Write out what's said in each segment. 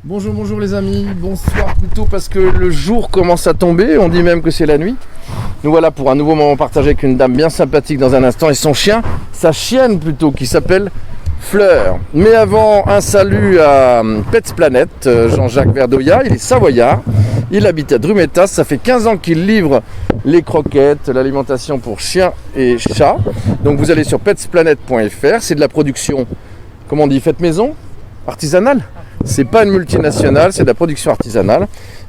Bonjour, bonjour les amis, bonsoir plutôt parce que le jour commence à tomber, on dit même que c'est la nuit. Nous voilà pour un nouveau moment partagé avec une dame bien sympathique dans un instant et son chien, sa chienne plutôt, qui s'appelle Fleur. Mais avant, un salut à Pets Planet, Jean-Jacques Verdoya, il est savoyard, il habite à Drumetas, ça fait 15 ans qu'il livre les croquettes, l'alimentation pour chiens et chats. Donc vous allez sur petsplanet.fr, c'est de la production, comment on dit, faite maison, artisanale. C'est pas une multinationale, c'est de la production artisanale.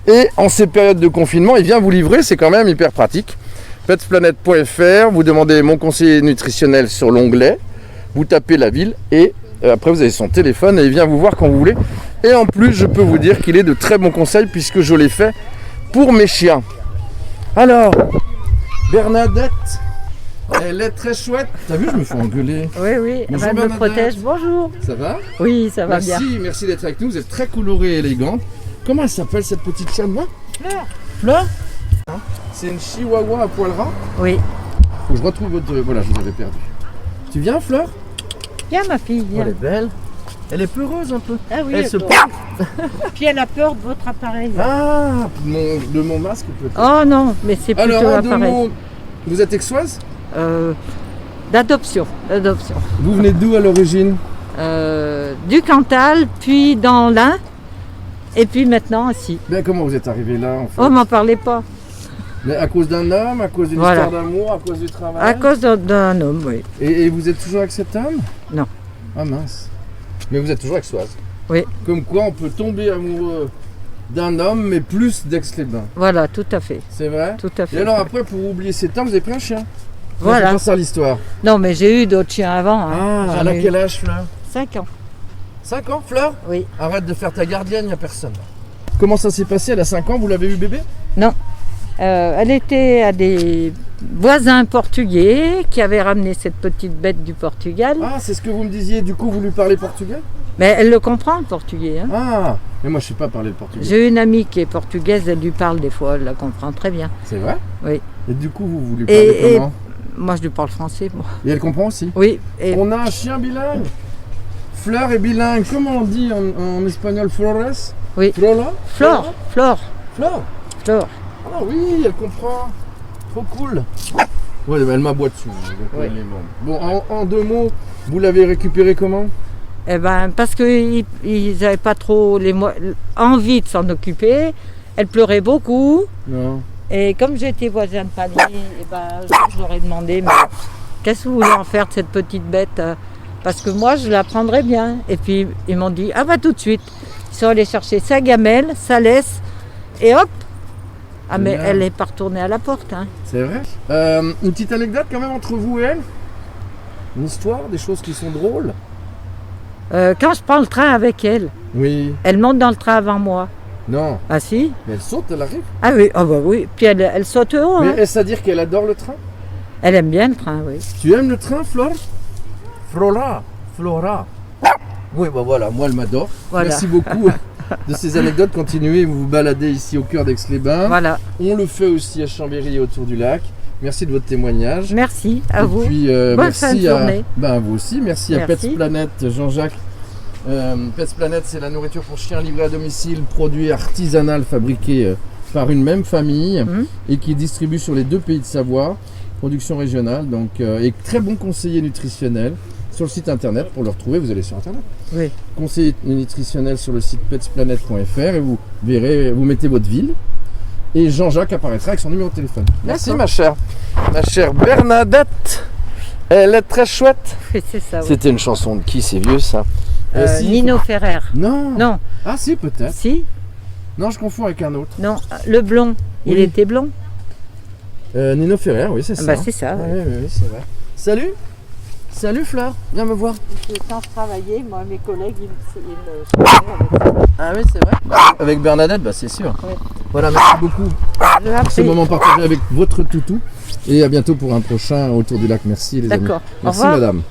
Et en ces périodes de confinement, il vient vous livrer, c'est quand même hyper pratique. Petsplanet.fr, vous demandez mon conseiller nutritionnel sur l'onglet, vous tapez la ville et après vous avez son téléphone et il vient vous voir quand vous voulez. Et en plus, je peux vous dire qu'il est de très bons conseils puisque je l'ai fait pour mes chiens. Alors, Bernadette, elle est très chouette. T'as vu, je me fais engueuler. Oui, oui, Bonjour, elle me Bernadette. protège. Bonjour. Ça va? Oui, ça va bien. Merci d'être avec nous. Vous êtes très colorée et élégante. Comment elle s'appelle cette petite chienne là? Fleur. Fleur? C'est une chihuahua à poil ras. Oui. Faut que je retrouve votre... Voilà, je vous avais perdu. Tu viens, Fleur? Viens, ma fille, Oh, viens. elle est belle. Elle est peureuse un peu. Ah oui, Elle se bon. Puis elle a peur de votre appareil. Ah, de mon masque peut-être. Oh non, mais c'est plutôt Alors, en deux l'appareil. mots, vous êtes aixoise? D'adoption. Vous venez d'où à l'origine? Du Cantal, puis dans l'Ain, et puis maintenant ici. Ben, comment vous êtes arrivé là en fait? Oh, m'en parlez pas. Mais à cause d'un homme, à cause d'une Voilà. histoire d'amour, à cause du travail? À cause d'un homme, oui. Et vous êtes toujours avec cet homme? Non. Ah mince. Mais vous êtes toujours aixoise? Oui. Comme quoi on peut tomber amoureux d'un homme, mais plus d'Aix-les-Bains. Voilà, tout à fait. C'est vrai? Tout à fait. Et alors après, pour oublier cet homme, vous avez pris un chien? Voilà. C'est pas ça l'histoire. Non, mais j'ai eu d'autres chiens avant. Hein. Ah, elle a quel âge, Fleur? 5 ans. 5 ans, Fleur? Oui. Arrête de faire ta gardienne, il n'y a personne. Comment ça s'est passé? Elle a 5 ans, vous l'avez eu bébé? Non. Elle était à des voisins portugais qui avaient ramené cette petite bête du Portugal. Ah, c'est ce que vous me disiez, du coup vous lui parlez portugais? Mais elle le comprend, le portugais. Hein. Ah, mais moi je ne sais pas parler le portugais. J'ai une amie qui est portugaise, elle lui parle des fois, elle la comprend très bien. C'est vrai? Oui. Et du coup vous lui parlez comment? Moi, je lui parle français. Moi. Et elle comprend aussi? Oui. Et On a un chien bilingue. Fleur est bilingue. Comment on dit en espagnol? Flores? Oui. Flora? Flore. Fleur? Oh, Ah oui, elle comprend. Trop cool. Ouais, elle m'aboie dessus. Donc Oui. elle est bonne. Bon, en deux mots, vous l'avez récupéré comment? Eh ben, parce qu'ils n'avaient pas trop envie de s'en occuper. Elle pleurait beaucoup. Non. Et comme j'étais voisin de palier, eh ben, je leur ai demandé, mais qu'est-ce que vous voulez en faire de cette petite bête? Parce que moi, je la prendrais bien. Et puis, ils m'ont dit, ah bah tout de suite. Ils sont allés chercher sa gamelle, sa laisse, et hop. Ah mais Bien. elle n'est pas retournée à la porte. Hein. C'est vrai. Une petite anecdote quand même entre vous et elle? Une histoire, des choses qui sont drôles? Quand je prends le train avec elle, Oui. elle monte dans le train avant moi. Non. Ah si? Mais elle saute, elle arrive. Ah oui, ah bah oui. Puis elle saute haut. Mais Hein. est-ce à dire qu'elle adore le train? Elle aime bien le train, oui. Tu aimes le train, Flora? Flora. Oui, bah voilà, moi elle m'adore. Voilà. Merci beaucoup de ces anecdotes. Continuez, vous vous baladez ici au cœur d'Aix-les-Bains. Voilà. On le fait aussi à Chambéry et autour du lac. Merci de votre témoignage. Merci à vous. Et puis, Bonne fin de merci à journée. vous aussi. Merci à Merci. Pets Planet, Jean-Jacques. Pets Planet, c'est la nourriture pour chiens livrée à domicile, produit artisanal fabriqué par une même famille et qui distribue sur les 2 pays de Savoie. Production régionale, donc et très bon conseiller nutritionnel sur le site internet. Pour le retrouver, vous allez sur internet. Oui. Conseiller nutritionnel sur le site petsplanet.fr et vous verrez, vous mettez votre ville et Jean-Jacques apparaîtra avec son numéro de téléphone. Merci ma chère Bernadette. Elle est très chouette. Oui, c'est ça. Oui. C'était une chanson de qui? C'est vieux ça. Si, Nino Ferrer. Non. Non. Ah si, peut-être. Si? Non, je confonds avec un autre. Non. Le blond. Il Oui. était blond. Nino Ferrer, oui, c'est ça. Bah, c'est ça. Ah, Oui. oui, c'est vrai. Salut. Salut Fleur. Viens me voir. Quand je travaillais, moi, mes collègues, ils me avec ça. Ah oui, c'est vrai. Avec Bernadette, bah c'est sûr. Oui. Voilà, merci beaucoup Je l'ai pour ce appris. moment partagé avec votre toutou. Et à bientôt pour un prochain autour du lac. Merci les amis. D'accord. Au Merci revoir. madame.